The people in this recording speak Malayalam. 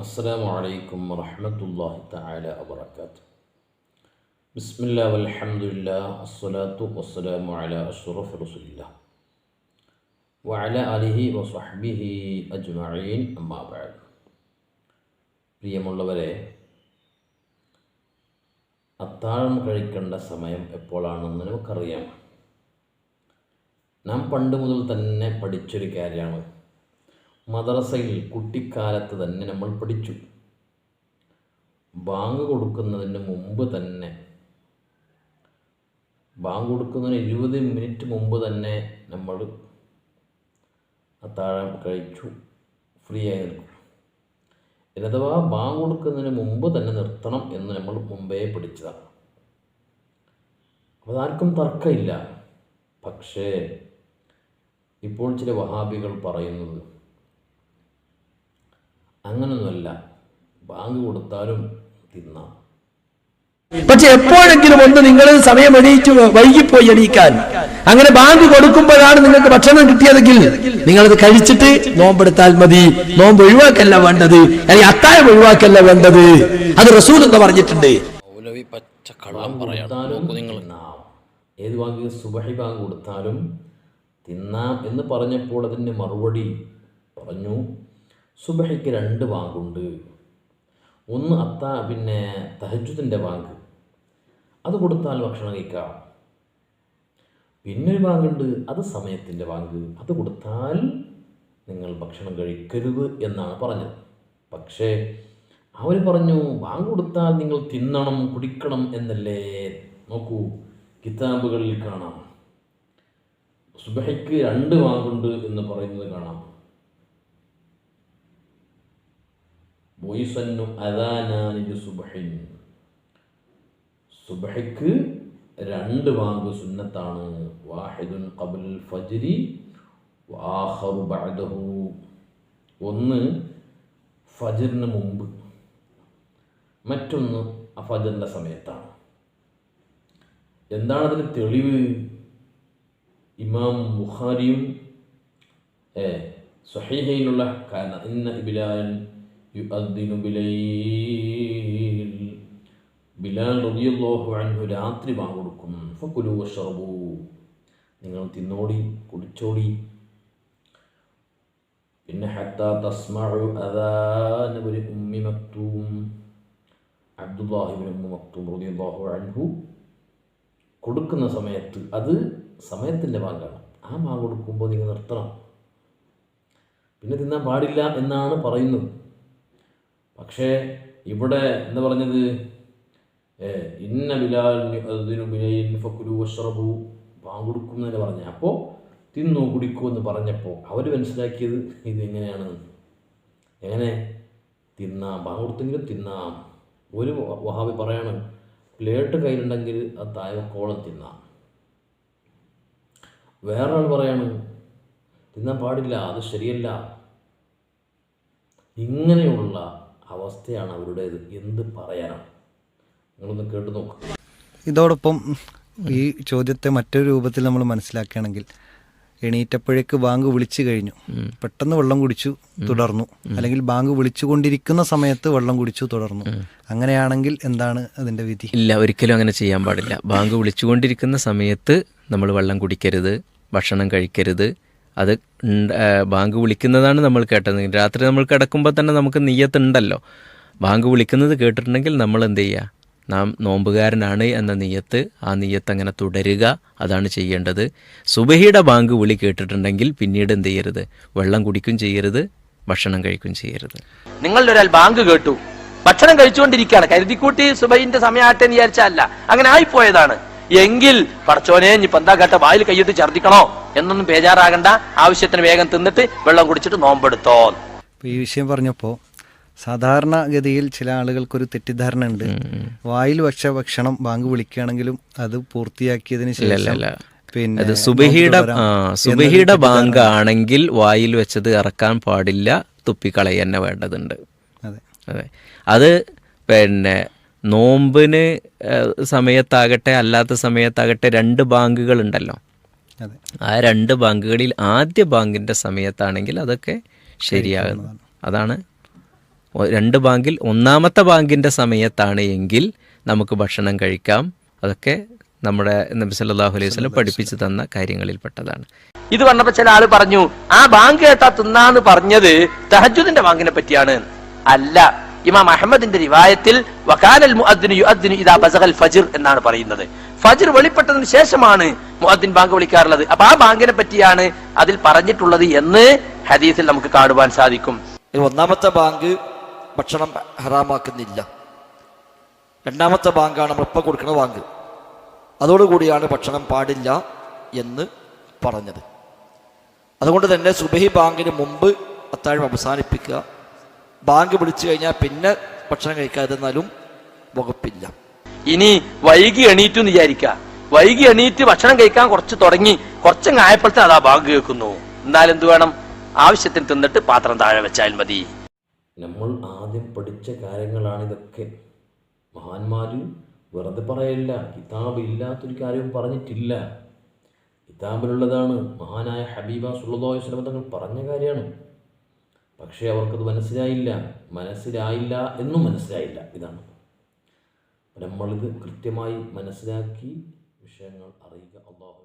അസ്സലാമു അലൈക്കും വറഹ്മത്തുള്ളാഹി തആല വബറകാതുഹു. ബിസ്മില്ലാഹി വൽഹംദുലില്ലാഹി വസ്സലാത്തു വസ്സലാമു അലാ അഷ്റഫി റസൂലില്ലാഹ് വഅലാ ആലിഹി വസ്വഹ്ബിഹി അജ്മഈൻ. അമ്മാ ബഅദ്. പ്രിയമുള്ളവരെ, അത്താഴം കഴിക്കേണ്ട സമയം എപ്പോഴാണെന്ന് നമുക്കറിയാം. നാം പണ്ട് മുതൽ തന്നെ പഠിച്ചൊരു കാര്യമാണ്. മദ്രസയിൽ കുട്ടിക്കാലത്ത് തന്നെ നമ്മൾ പഠിച്ചു. ബാങ്ക് കൊടുക്കുന്നതിന് മുമ്പ് തന്നെ, ബാങ്ക് കൊടുക്കുന്നതിന് 20 മിനിറ്റ് മുമ്പ് തന്നെ നമ്മൾ അത്താഴം കഴിച്ചു ഫ്രീ ആയി നിൽക്കും. അഥവാ ബാങ്ക് കൊടുക്കുന്നതിന് മുമ്പ് തന്നെ നിർത്തണം എന്ന് നമ്മൾ മുമ്പേ പഠിച്ചതാണ്. അപ്പോൾ ആർക്കും തർക്കമില്ല. പക്ഷേ ഇപ്പോൾ ചില വഹാബികൾ പറയുന്നത് അങ്ങനൊന്നുമല്ല, ബാങ്ക് കൊടുത്താലും തിന്നാം. പക്ഷെ എപ്പോഴെങ്കിലും ഒന്ന് നിങ്ങൾ സമയം എണീറ്റ് വൈകിപ്പോയി എണീക്കാൻ, അങ്ങനെ ബാങ്ക് കൊടുക്കുമ്പോഴാണ് നിങ്ങൾക്ക് ഭക്ഷണം കിട്ടിയതെങ്കിൽ നിങ്ങളത് കഴിച്ചിട്ട് നോമ്പെടുത്താൽ മതി. നോമ്പ് ഒഴിവാക്കല്ല വേണ്ടത്, അല്ലെങ്കിൽ അത്താഴം ഒഴിവാക്കല്ല വേണ്ടത്. അത് റസൂൽ എന്ന് പറഞ്ഞിട്ടുണ്ട്. മൗലവി പച്ചക്കള്ളം പറയാം. നിങ്ങൾ ഏത് ബാങ്ക്, സുബഹി ബാങ്ക് കൊടുത്താലും തിന്നാം എന്ന് പറഞ്ഞപ്പോൾ അതിൻ്റെ മറുപടി പറഞ്ഞു, സുബഹിക്ക് 2 ബാങ്കുണ്ട്. ഒന്ന് തഹജ്ജുദിൻ്റെ ബാങ്ക്, അത് കൊടുത്താൽ ഭക്ഷണം കഴിക്കാം. പിന്നൊരു ബാങ്കുണ്ട്, അത് സമയത്തിൻ്റെ ബാങ്ക്, അത് കൊടുത്താൽ നിങ്ങൾ ഭക്ഷണം കഴിക്കരുത് എന്നാണ് പറഞ്ഞത്. പക്ഷേ അവർ പറഞ്ഞു ബാങ്ക് കൊടുത്താൽ നിങ്ങൾ തിന്നണം, കുടിക്കണം എന്നല്ലേ. നോക്കൂ, കിതാബുകളിൽ കാണാം സുബഹിക്ക് 2 ബാങ്കുണ്ട് എന്ന് പറയുന്നത് കാണാം. വയുസന്നു അദാനാനി ലിസുബ്ഹിൻ, സുബ്ഹിക്ക് 2 ബാങ്ക് സുന്നത്താണ്. വാഹിദുൻ ഖബ്ല ഫജ്രി വആഖറു ബഅദഹു, ഒന്ന് ഫജ്റിന് മുമ്പ്, മറ്റൊന്ന് ഫജ്റിൻ്റെ സമയത്താണ്. എന്താണ് അതിന് തെളിവ്? ഇമാം ബുഖാരിയും സ്വഹീഹയിലുള്ള കാരണം, ഇന്ന ബിലാൽ യുഅദ്ദിനു ബിലൈൽ, ബിലാൽ റളിയല്ലാഹു അൻഹു രാത്രി ബാങ്ക് കൊടുക്കും. ഫകുലു വശ്റബൂ, നിങ്ങൾ തിന്നോടി കുടിച്ചോടി. പിന്നെ ഹത്താ തസ്മഉ അദാന ഇബ്നു ഉമ്മി മക്തൂം, അബ്ദുല്ലാഹി ഇബ്നു ഉമ്മി മക്തൂം റളിയല്ലാഹു അൻഹു കൊടുക്കുന്ന സമയത്ത്, അത് സമയത്തിൻ്റെ ബാങ്കാണ്. ആ ബാങ്ക് കൊടുക്കുമ്പോൾ നിങ്ങൾ നിർത്തണം, പിന്നെ തിന്നാൻ പാടില്ല എന്നാണ് പറയുന്നത്. പക്ഷേ ഇവിടെ എന്താ പറഞ്ഞത്? ഇന്ന ബിലാൽ യുഅദ്ദിനു ബിലൈൽ ഫകുലു വശ്റബൂ, ബാങ്ക് കൊടുക്കുന്നതിന് പറഞ്ഞ. അപ്പോൾ തിന്നു കുടിക്കൂ എന്ന് പറഞ്ഞപ്പോൾ അവർ മനസ്സിലാക്കിയത് ഇത് എങ്ങനെയാണ്, എങ്ങനെ തിന്നാം, ബാങ്ക് കൊടുത്തെങ്കിലും തിന്നാം. ഒരു വഹാബി പറയാണ്, പ്ലേറ്റ് കയ്യിലുണ്ടെങ്കിൽ അത് താഴെക്കോളം തിന്നാം. വേറൊരാൾ പറയാണ് തിന്നാൻ പാടില്ല, അത് ശരിയല്ല. ഇങ്ങനെയുള്ള അവസ്ഥയാണ് അവരുടേത്. എന്ത് പറയാനാണ്? നിങ്ങളൊന്ന് കേട്ടു നോക്കുക. ഇതോടൊപ്പം ഈ ചോദ്യത്തെ മറ്റൊരു രൂപത്തിൽ നമ്മൾ മനസ്സിലാക്കുകയാണെങ്കിൽ, എണീറ്റപ്പോഴേക്ക് ബാങ്ക് വിളിച്ചു കഴിഞ്ഞു, പെട്ടെന്ന് വെള്ളം കുടിച്ചു തുടർന്നു, അല്ലെങ്കിൽ ബാങ്ക് വിളിച്ചുകൊണ്ടിരിക്കുന്ന സമയത്ത് വെള്ളം കുടിച്ചു തുടർന്നു, അങ്ങനെയാണെങ്കിൽ എന്താണ് അതിൻ്റെ വിധി? ഇല്ല, ഒരിക്കലും അങ്ങനെ ചെയ്യാൻ പാടില്ല. ബാങ്ക് വിളിച്ചുകൊണ്ടിരിക്കുന്ന സമയത്ത് നമ്മൾ വെള്ളം കുടിക്കരുത്, ഭക്ഷണം കഴിക്കരുത്. അത് ബാങ്ക് വിളിക്കുന്നതാണ് നമ്മൾ കേട്ടത്. രാത്രി നമ്മൾ കിടക്കുമ്പോൾ തന്നെ നമുക്ക് നിയ്യത്തുണ്ടല്ലോ. ബാങ്ക് വിളിക്കുന്നത് കേട്ടിട്ടുണ്ടെങ്കിൽ നമ്മൾ എന്ത് ചെയ്യുക? നാം നോമ്പുകാരനാണ് എന്ന നിയ്യത്ത്, ആ നിയ്യത്ത് അങ്ങനെ തുടരുക, അതാണ് ചെയ്യേണ്ടത്. സുബഹിയുടെ ബാങ്ക് വിളി കേട്ടിട്ടുണ്ടെങ്കിൽ പിന്നീട് എന്ത് ചെയ്യരുത്? വെള്ളം കുടിക്കും ചെയ്യരുത്, ഭക്ഷണം കഴിക്കും ചെയ്യരുത്. നിങ്ങളുടെ ഒരാൾ ബാങ്ക് കേട്ടു, ഭക്ഷണം കഴിച്ചുകൊണ്ടിരിക്കുകയാണ്, കരുതിക്കൂട്ടി സുബഹിന്റെ സമയമാട്ടെ എന്ന് വിചാരിച്ചല്ല, അങ്ങനെ ആയിപ്പോയതാണ് എങ്കിൽ പടച്ചോനെ ഇനിയിപ്പോ എന്താ കേട്ട, വായിൽ കൈയിട്ട് ഛർദ്ദിക്കണോ എന്നൊന്നും ബേജാറാകണ്ട. ആവശ്യത്തിന് വേഗം തിന്നിട്ട് വെള്ളം കുടിച്ചിട്ട് നോമ്പെടുത്തോ. ഈ വിഷയം പറഞ്ഞപ്പോൾ സാധാരണഗതിയിൽ ചില ആളുകൾക്കൊരു തെറ്റിദ്ധാരണ ഉണ്ട്, വായിൽ വച്ച ഭക്ഷണം ബാങ്ക് വിളിക്കുകയാണെങ്കിലും അത് പൂർത്തിയാക്കിയതിന് ശേഷം പിന്നെ സുബഹിയുടെ ബാങ്ക് ആണെങ്കിൽ വായിൽ വെച്ചത് ഇറക്കാൻ പാടില്ല, തുപ്പിക്കളയ തന്നെ വേണ്ടതുണ്ട്. അതെ, അത് പിന്നെ നോമ്പിന് സമയത്താകട്ടെ അല്ലാത്ത സമയത്താകട്ടെ 2 ബാങ്കുകളുണ്ടല്ലോ. ആ 2 ബാങ്കുകളിൽ ആദ്യ ബാങ്കിൻ്റെ സമയത്താണെങ്കിൽ അതൊക്കെ ശരിയാകുന്നു. അതാണ് 2 ബാങ്കിൽ ഒന്നാമത്തെ ബാങ്കിൻ്റെ സമയത്താണ് എങ്കിൽ നമുക്ക് ഭക്ഷണം കഴിക്കാം. അതൊക്കെ നമ്മുടെ നബി സല്ലല്ലാഹു അലൈഹി വസല്ലം പഠിപ്പിച്ചു തന്ന കാര്യങ്ങളിൽപ്പെട്ടതാണ്. ഇത് പറഞ്ഞപ്പോൾ ചില ആള് പറഞ്ഞു ആ ബാങ്ക് കേട്ടാ തിന്നാന്ന് പറഞ്ഞത് തഹജ്ജുദിന്റെ ബാങ്കിനെ പറ്റിയാണ്. അല്ല, ഇമാം അഹമ്മദിന്റെ റിവായത്തിൽ വകാനൽ മുഅദ്ദിനു യുഅദ്ദിനു ഇദാ ബസഗൽ ഫജ്ർ എന്നാണ് പറയുന്നത്. ഫജ്ർ വെളിപ്പെട്ടതിന് ശേഷമാണ് മുഅദ്ദിൻ ബാങ്ക് വിളിക്കാറുള്ളത്. അപ്പൊ ആ ബാങ്കിനെ പറ്റിയാണ് അതിൽ പറഞ്ഞിട്ടുള്ളത് എന്ന് ഹദീസിൽ നമുക്ക് കാണുവാൻ സാധിക്കും. ഒന്നാമത്തെ ബാങ്ക് ഭക്ഷണം ഹറാമാക്കുന്നില്ല. 2ാമത്തെ ബാങ്കാണ് നമ്മളിപ്പോൾ കൊടുക്കുന്ന ബാങ്ക്. അതോടുകൂടിയാണ് ഭക്ഷണം പാടില്ല എന്ന് പറഞ്ഞത്. അതുകൊണ്ട് തന്നെ സുബഹി ബാങ്കിന് മുമ്പ് അത്താഴം അവസാനിപ്പിക്കുക. ബാങ്ക് വിളിച്ചു കഴിഞ്ഞാൽ പിന്നെ ഭക്ഷണം കഴിക്കാതിരുന്നാലും വകുപ്പില്ല. ഇനി വൈകി എണീറ്റു എന്ന് വിചാരിക്കുക. വൈകി എണീറ്റ് ഭക്ഷണം കഴിക്കാൻ കുറച്ച് തുടങ്ങി, കുറച്ചങ്ങ് ആയപ്പോഴത്തെ അതാ ബാങ്ക് കേൾക്കുന്നു. എന്നാലും എന്ത് വേണം? ആവശ്യത്തിന് തിന്നിട്ട് പാത്രം താഴെ വെച്ചാൽ മതി. നമ്മൾ ആദ്യം പഠിച്ച കാര്യങ്ങളാണിതൊക്കെ. മഹാന്മാർ വെറുതെ പറയില്ല, കിതാബ് ഇല്ലാത്തൊരു കാര്യവും പറഞ്ഞിട്ടില്ല. കിതാബിലുള്ളതാണ്. മഹാനായ ഹബീബ സല്ലല്ലാഹു അലൈഹി വസല്ലം തങ്ങൾ പറഞ്ഞ കാര്യമാണ്. പക്ഷേ അവർക്കത് മനസ്സിലായില്ല എന്നും മനസ്സിലായില്ല. ഇതാണ് നമ്മളിത് കൃത്യമായി മനസ്സിലാക്കി വിഷയങ്ങൾ അറിയുക. അല്ലാഹു